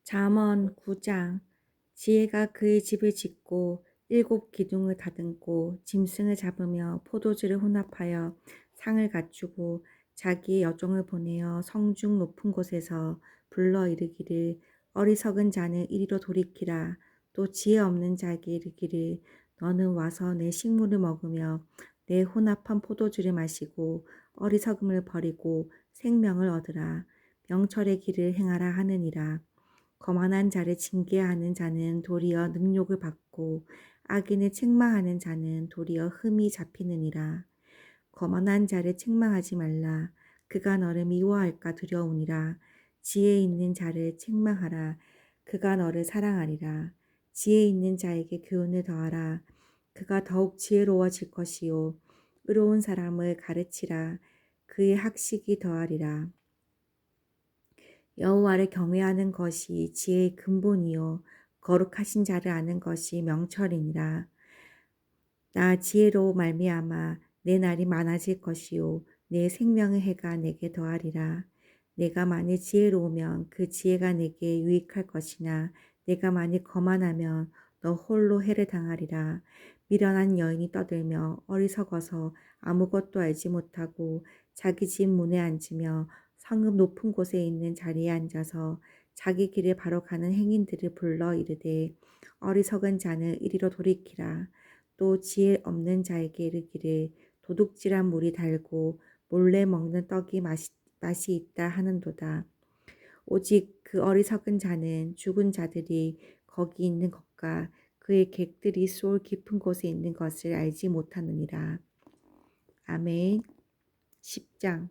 잠언 9장. 지혜가 그의 집을 짓고 일곱 기둥을 다듬고 짐승을 잡으며 포도주를 혼합하여 상을 갖추고 자기의 여종을 보내어 성중 높은 곳에서 불러 이르기를 어리석은 자는 이리로 돌이키라. 또 지혜 없는 자에게 이르기를 너는 와서 내 식물을 먹으며 내 혼합한 포도주를 마시고 어리석음을 버리고 생명을 얻으라. 명철의 길을 행하라 하느니라. 거만한 자를 징계하는 자는 도리어 능욕을 받고 악인을 책망하는 자는 도리어 흠이 잡히느니라. 거만한 자를 책망하지 말라. 그가 너를 미워할까 두려우니라. 지혜 있는 자를 책망하라. 그가 너를 사랑하리라. 지혜 있는 자에게 교훈을 더하라. 그가 더욱 지혜로워질 것이요. 의로운 사람을 가르치라. 그의 학식이 더하리라. 여호와를 경외하는 것이 지혜의 근본이요 거룩하신 자를 아는 것이 명철이니라. 나 지혜로 말미암아 내 날이 많아질 것이요 내 생명의 해가 내게 더하리라. 내가 만일 지혜로우면 그 지혜가 내게 유익할 것이나 내가 만일 거만하면 너 홀로 해를 당하리라. 미련한 여인이 떠들며 어리석어서 아무것도 알지 못하고 자기 집 문에 앉으며 성읍 높은 곳에 있는 자리에 앉아서 자기 길을 바로 가는 행인들을 불러 이르되 어리석은 자는 이리로 돌이키라. 또 지혜 없는 자에게 이르기를 도둑질한 물이 달고 몰래 먹는 떡이 맛이 있다 하는도다. 오직 그 어리석은 자는 죽은 자들이 거기 있는 것과 그의 객들이 수올 깊은 곳에 있는 것을 알지 못하느니라. 아멘. 10장.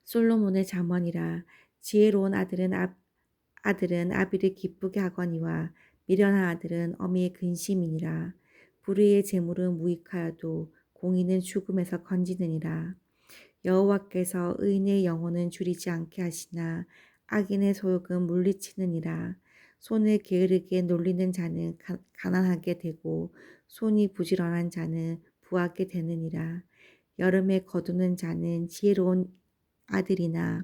솔로몬의 잠언이라. 지혜로운 아들은 아비를 기쁘게 하거니와 미련한 아들은 어미의 근심이니라. 불의의 재물은 무익하여도 공의는 죽음에서 건지느니라. 여호와께서 의인의 영혼은 줄이지 않게 하시나 악인의 소욕은 물리치느니라. 손을 게으르게 놀리는 자는 가난하게 되고 손이 부지런한 자는 부하게 되느니라. 여름에 거두는 자는 지혜로운 아들이나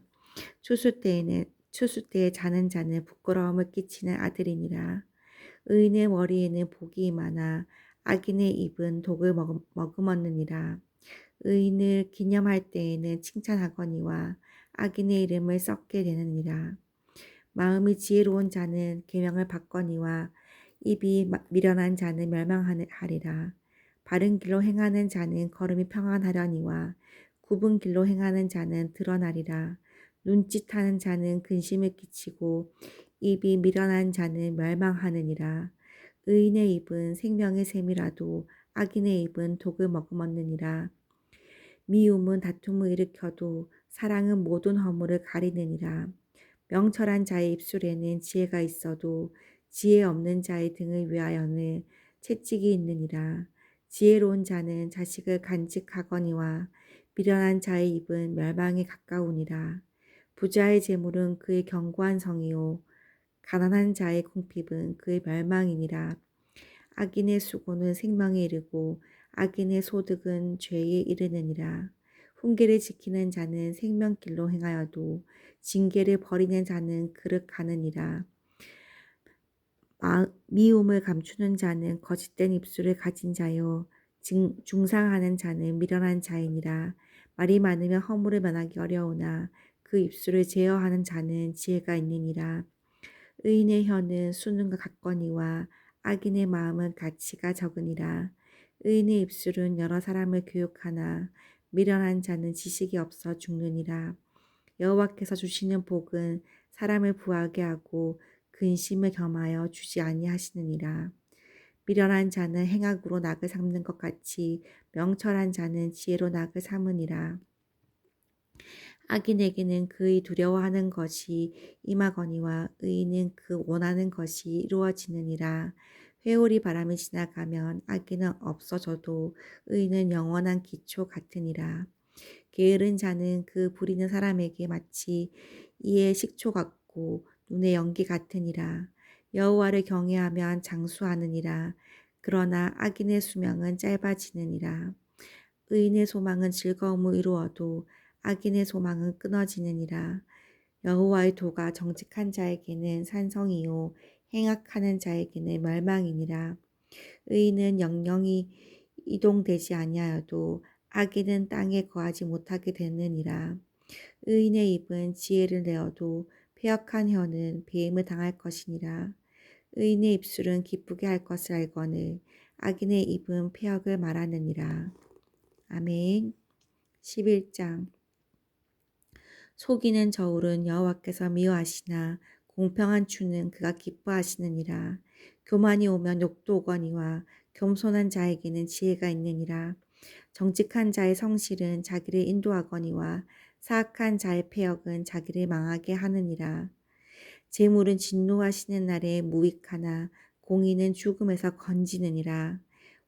추수 때에 자는 자는 부끄러움을 끼치는 아들이니라. 의인의 머리에는 복이 많아 악인의 입은 독을 머금었느니라. 의인을 기념할 때에는 칭찬하거니와 악인의 이름을 썩게 되느니라. 마음이 지혜로운 자는 계명을 받거니와 입이 미련한 자는 멸망하리라. 바른 길로 행하는 자는 걸음이 평안하려니와 굽은 길로 행하는 자는 드러나리라. 눈짓하는 자는 근심을 끼치고 입이 미련한 자는 멸망하느니라. 의인의 입은 생명의 샘이라도 악인의 입은 독을 머금었느니라. 미움은 다툼을 일으켜도 사랑은 모든 허물을 가리느니라. 명철한 자의 입술에는 지혜가 있어도 지혜 없는 자의 등을 위하여는 채찍이 있느니라. 지혜로운 자는 자식을 간직하거니와 미련한 자의 입은 멸망에 가까우니라. 부자의 재물은 그의 견고한 성이요 가난한 자의 궁핍은 그의 멸망이니라. 악인의 수고는 생명에 이르고 악인의 소득은 죄에 이르느니라. 훈계를 지키는 자는 생명길로 행하여도 징계를 버리는 자는 그릇 가느니라. 미움을 감추는 자는 거짓된 입술을 가진 자요 중상하는 자는 미련한 자이니라. 말이 많으면 허물을 면하기 어려우나 그 입술을 제어하는 자는 지혜가 있느니라. 의인의 혀는 수능과 같거니와 악인의 마음은 가치가 적으니라. 의인의 입술은 여러 사람을 교육하나 미련한 자는 지식이 없어 죽느니라. 여호와께서 주시는 복은 사람을 부하게 하고 근심을 겸하여 주지 아니하시느니라. 미련한 자는 행악으로 낙을 삼는 것 같이 명철한 자는 지혜로 낙을 삼으니라. 악인에게는 그의 두려워하는 것이 임하거니와 의인은 그 원하는 것이 이루어지느니라. 회오리 바람이 지나가면 악인은 없어져도 의인은 영원한 기초 같으니라. 게으른 자는 그 부리는 사람에게 마치 이의 식초 같고 눈의 연기 같으니라. 여호와를 경외하면 장수하느니라. 그러나 악인의 수명은 짧아지느니라. 의인의 소망은 즐거움을 이루어도 악인의 소망은 끊어지느니라. 여호와의 도가 정직한 자에게는 산성이요 행악하는 자에게는 멸망이니라. 의인은 영영이 이동되지 아니하여도 악인은 땅에 거하지 못하게 되느니라. 의인의 입은 지혜를 내어도 패역한 혀는 배임을 당할 것이니라. 의인의 입술은 기쁘게 할 것을 알거늘 악인의 입은 패역을 말하느니라. 아멘. 11장. 속이는 저울은 여호와께서 미워하시나 공평한 추는 그가 기뻐하시느니라. 교만이 오면 욕도 오거니와 겸손한 자에게는 지혜가 있느니라. 정직한 자의 성실은 자기를 인도하거니와 사악한 자의 패역은 자기를 망하게 하느니라. 재물은 진노하시는 날에 무익하나 공의는 죽음에서 건지느니라.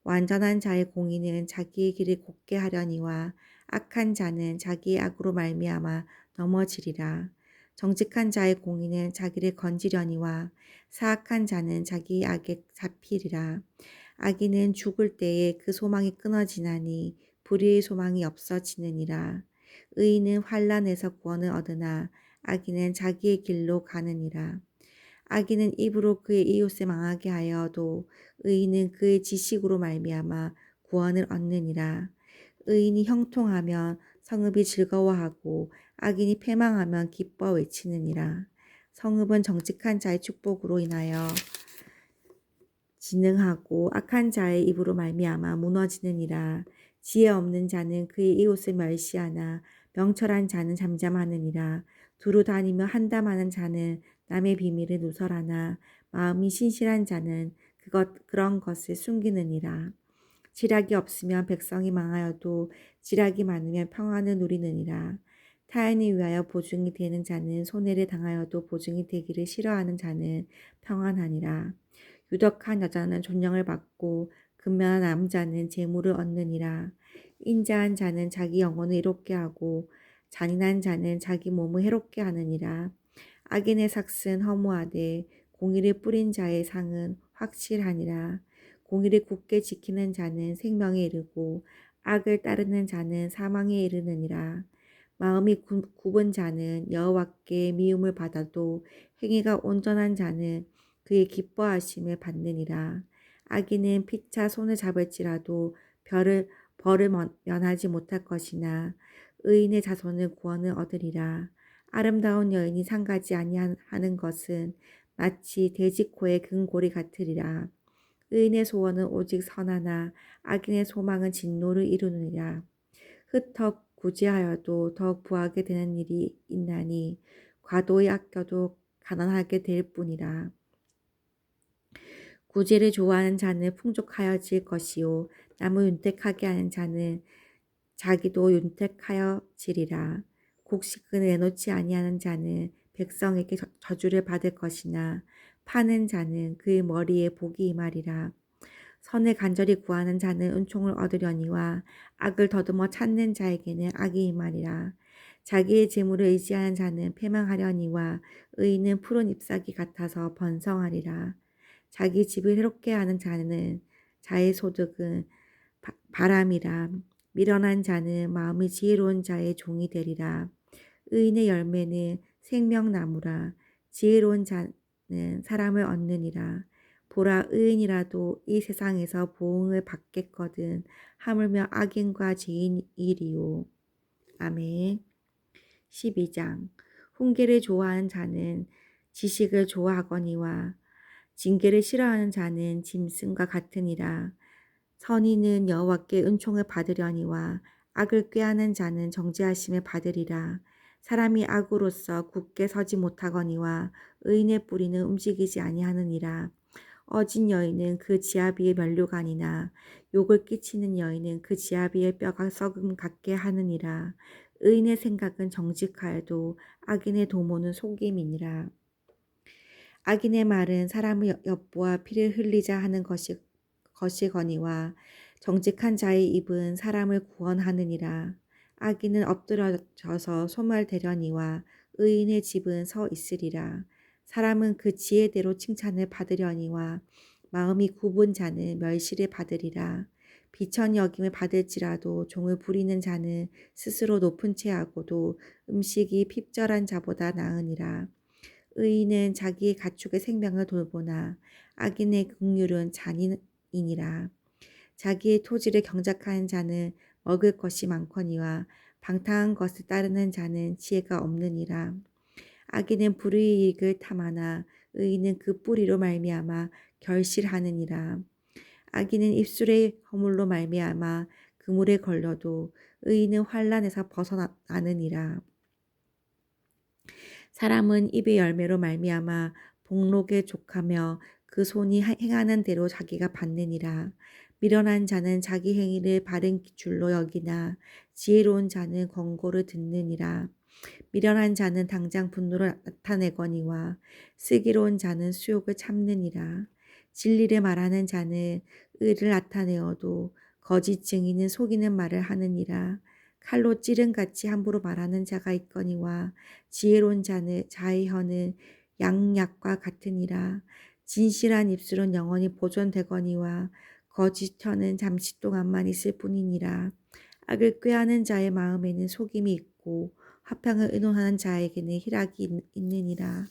완전한 자의 공의는 자기의 길을 곱게 하려니와 악한 자는 자기의 악으로 말미암아 넘어지리라. 정직한 자의 공의는 자기를 건지려니와 사악한 자는 자기의 악에 잡히리라. 악인은 죽을 때에 그 소망이 끊어지나니 불의의 소망이 없어지느니라. 의인은 환난에서 구원을 얻으나 악인은 자기의 길로 가느니라. 악인은 입으로 그의 이웃을 망하게 하여도 의인은 그의 지식으로 말미암아 구원을 얻느니라. 의인이 형통하면 성읍이 즐거워하고 악인이 패망하면 기뻐 외치느니라. 성읍은 정직한 자의 축복으로 인하여 진흥하고 악한 자의 입으로 말미암아 무너지느니라. 지혜 없는 자는 그의 이웃을 멸시하나 명철한 자는 잠잠하느니라. 두루 다니며 한담하는 자는 남의 비밀을 누설하나 마음이 신실한 자는 그런 것을 숨기느니라. 지략이 없으면 백성이 망하여도 지략이 많으면 평안을 누리느니라. 타인을 위하여 보증이 되는 자는 손해를 당하여도 보증이 되기를 싫어하는 자는 평안하니라. 유덕한 여자는 존경을 받고 근면한 남자는 재물을 얻느니라. 인자한 자는 자기 영혼을 이롭게 하고 잔인한 자는 자기 몸을 해롭게 하느니라. 악인의 삭은 허무하되 공의를 뿌린 자의 상은 확실하니라. 공의를 굳게 지키는 자는 생명에 이르고 악을 따르는 자는 사망에 이르느니라. 마음이 굽은 자는 여호와께 미움을 받아도 행위가 온전한 자는 그의 기뻐하심을 받느니라. 악인은 피차 손을 잡을지라도 벌을 면하지 못할 것이나 의인의 자손은 구원을 얻으리라. 아름다운 여인이 상가지 아니하는 것은 마치 돼지코의 금고리 같으리라. 의인의 소원은 오직 선하나 악인의 소망은 진노를 이루느니라. 흩어 구제하여도 더욱 부하게 되는 일이 있나니 과도히 아껴도 가난하게 될 뿐이라. 구제를 좋아하는 자는 풍족하여질 것이요 남을 윤택하게 하는 자는 자기도 윤택하여지리라. 곡식을 내놓지 아니하는 자는 백성에게 저주를 받을 것이나 파는 자는 그의 머리에 복이 임하리라. 선을 간절히 구하는 자는 은총을 얻으려니와 악을 더듬어 찾는 자에게는 악이 임하리라. 자기의 재물을 의지하는 자는 패망하려니와 의인은 푸른 잎사귀 같아서 번성하리라. 자기 집을 해롭게 하는 자는 자의 소득은 바람이라. 미련한 자는 마음이 지혜로운 자의 종이 되리라. 의인의 열매는 생명나무라. 지혜로운 자는 사람을 얻느니라. 보라, 의인이라도 이 세상에서 보응을 받겠거든 하물며 악인과 죄인이리요. 아멘. 12장. 훈계를 좋아하는 자는 지식을 좋아하거니와 징계를 싫어하는 자는 짐승과 같으니라. 선인은 여호와께 은총을 받으려니와 악을 꾀하는 자는 정죄하심을 받으리라. 사람이 악으로서 굳게 서지 못하거니와 의인의 뿌리는 움직이지 아니하느니라. 어진 여인은 그 지아비의 면류관이나 욕을 끼치는 여인은 그 지아비의 뼈가 썩음 같게 하느니라. 의인의 생각은 정직하여도 악인의 도모는 속임이니라. 악인의 말은 사람을 엿보아 피를 흘리자 하는 것이거니와 정직한 자의 입은 사람을 구원하느니라. 악인은 엎드러져서 소멸되려니와 의인의 집은 서 있으리라. 사람은 그 지혜대로 칭찬을 받으려니와 마음이 굽은 자는 멸시를 받으리라. 비천 여김을 받을지라도 종을 부리는 자는 스스로 높은 채하고도 음식이 핍절한 자보다 나으니라. 의인은 자기의 가축의 생명을 돌보나 악인의 긍휼은 잔인이니라. 자기의 토지를 경작하는 자는 먹을 것이 많거니와 방탕한 것을 따르는 자는 지혜가 없느니라. 악인은 불의익을 탐하나 의인은 그 뿌리로 말미암아 결실하느니라. 악인은 입술의 허물로 말미암아 그물에 걸려도 의인은 환난에서 벗어나느니라. 사람은 입의 열매로 말미암아 복록에 족하며 그 손이 행하는 대로 자기가 받느니라. 미련한 자는 자기 행위를 바른 줄로 여기나 지혜로운 자는 권고를 듣느니라. 미련한 자는 당장 분노를 나타내거니와 슬기로운 자는 수욕을 참느니라. 진리를 말하는 자는 의를 나타내어도 거짓 증인은 속이는 말을 하느니라. 칼로 찌른같이 함부로 말하는 자가 있거니와 지혜로운 자의 혀는 양약과 같으니라. 진실한 입술은 영원히 보존되거니와 거짓 혀는 잠시 동안만 있을 뿐이니라. 악을 꾀하는 자의 마음에는 속임이 있고 화평을 의논하는 자에게는 희락이 있느니라.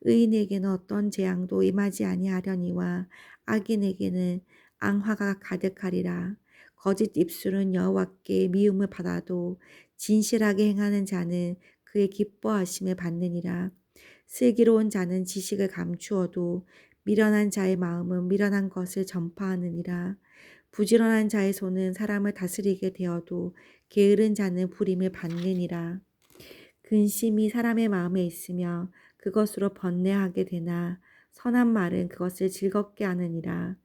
의인에게는 어떤 재앙도 임하지 아니하려니와 악인에게는 앙화가 가득하리라. 거짓 입술은 여호와께 미움을 받아도 진실하게 행하는 자는 그의 기뻐하심을 받느니라. 슬기로운 자는 지식을 감추어도 미련한 자의 마음은 미련한 것을 전파하느니라. 부지런한 자의 손은 사람을 다스리게 되어도 게으른 자는 부림을 받느니라. 근심이 사람의 마음에 있으며 그것으로 번뇌하게 되나 선한 말은 그것을 즐겁게 하느니라.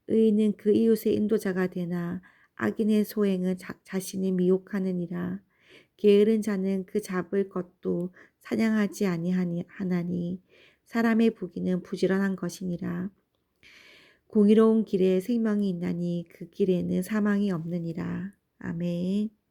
의인은 그 이웃의 인도자가 되나 악인의 소행은 자신이 미혹하느니라. 게으른 자는 그 잡을 것도 사냥하지 아니하나니 사람의 부귀는 부지런한 것이니라. 공의로운 길에 생명이 있나니 그 길에는 사망이 없느니라. 아멘.